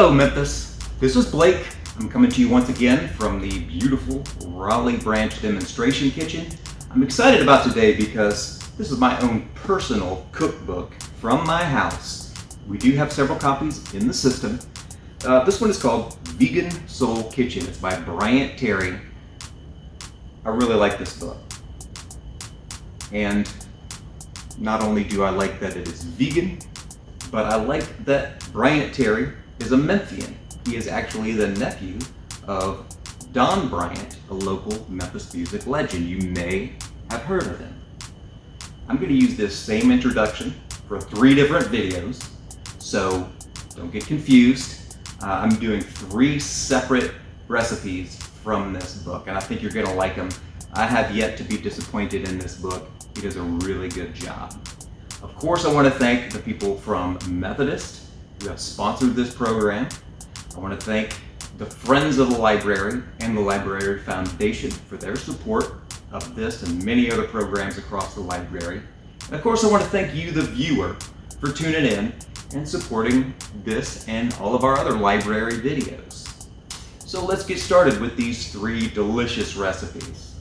Hello Memphis, this is Blake. I'm coming to you once again from the beautiful Raleigh Branch Demonstration Kitchen. I'm excited about today because this is my own personal cookbook from my house. We do have several copies in the system. This one is called Vegan Soul Kitchen. It's by Bryant Terry. I really like this book. And not only do I like that it is vegan, but I like that Bryant Terry is a Memphian. He is actually the nephew of Don Bryant, a local Memphis music legend. You may have heard of him. I'm going to use this same introduction for 3 different videos, so don't get confused. I'm doing 3 separate recipes from this book, and I think you're going to like them. I have yet to be disappointed in this book. He does a really good job. Of course, I want to thank the people from Methodist who have sponsored this program. I want to thank the Friends of the Library and the Library Foundation for their support of this and many other programs across the library. And of course, I want to thank you, the viewer, for tuning in and supporting this and all of our other library videos. So let's get started with these 3 delicious recipes.